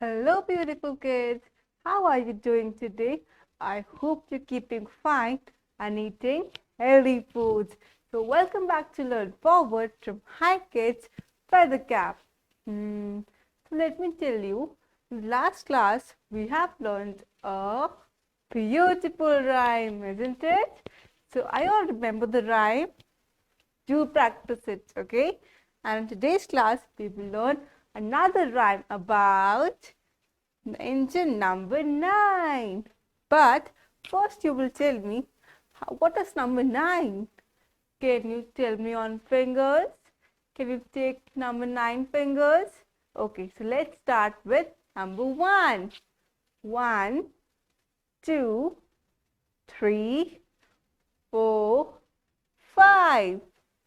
Hello, beautiful kids. How are you doing today? I hope you're keeping fine and eating healthy foods. So, welcome back to Learn Forward from Hi Kids Feather Cap. So, let me tell you, in last class we have learned a beautiful rhyme, isn't it? So, I all remember the rhyme. Do practice it, okay? And in today's class, we will learn another rhyme about engine number 9. But first you will tell me, what is number 9? Can you tell me on fingers? Can you take number 9 fingers? Okay, so let's start with number 1. 1, 2, 3, 4, 5.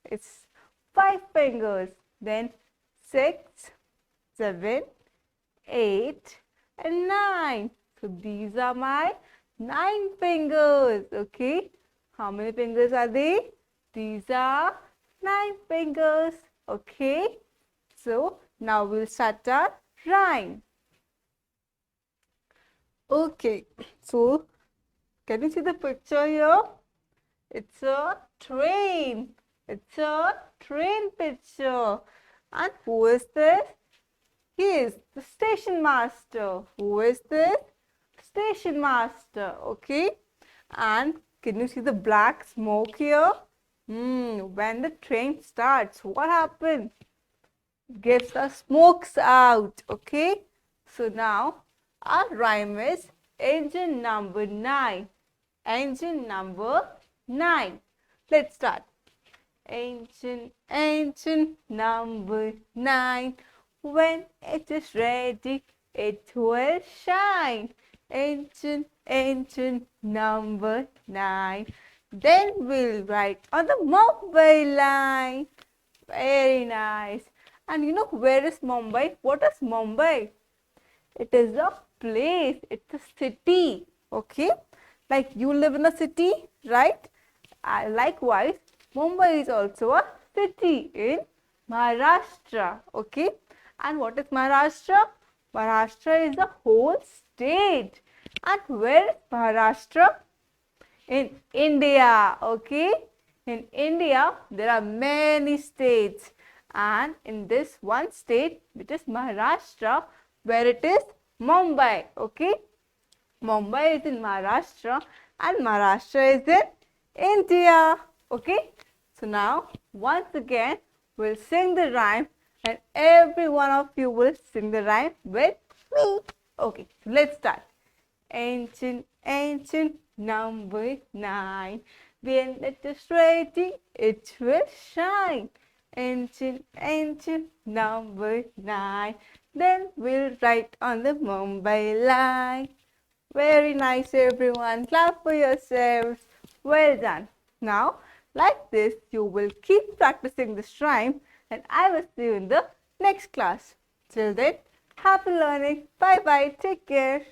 It's 5 fingers. Then 6, 7, 8, and 9. So these are my 9 fingers. Okay. How many fingers are they? These are 9 fingers. Okay. So now we'll start our rhyme. Okay. So can you see the picture here? It's a train. It's a train picture. And who is this? He is the station master. Who is this? Station master. Okay. And can you see the black smoke here? When the train starts, what happens? It gives the smokes out. Okay. So now our rhyme is engine number 9. Engine number 9. Let's start. Engine number 9. When it is ready, it will shine. Engine number 9. Then we'll write on the Mumbai line. Very nice. And you know where is Mumbai? What is Mumbai? It is a place. It's a city. Okay? Like you live in a city, right? Likewise, Mumbai is also a city in Maharashtra. Okay? And what is Maharashtra? Maharashtra is a whole state. And where is Maharashtra? In India. Okay? In India, there are many states. And in this one state, which is Maharashtra, where it is Mumbai. Okay? Mumbai is in Maharashtra and Maharashtra is in India. Okay? So now, once again, we'll sing the rhyme and every one of you will sing the rhyme with me. Okay, so let's start. Engine number 9. When it is ready, it will shine. Engine number 9. Then we'll write on the Mumbai line. Very nice, everyone. Clap for yourselves. Well done. Now, like this, you will keep practicing this rhyme and I will see you in the next class. Till then, happy learning. Bye-bye. Take care.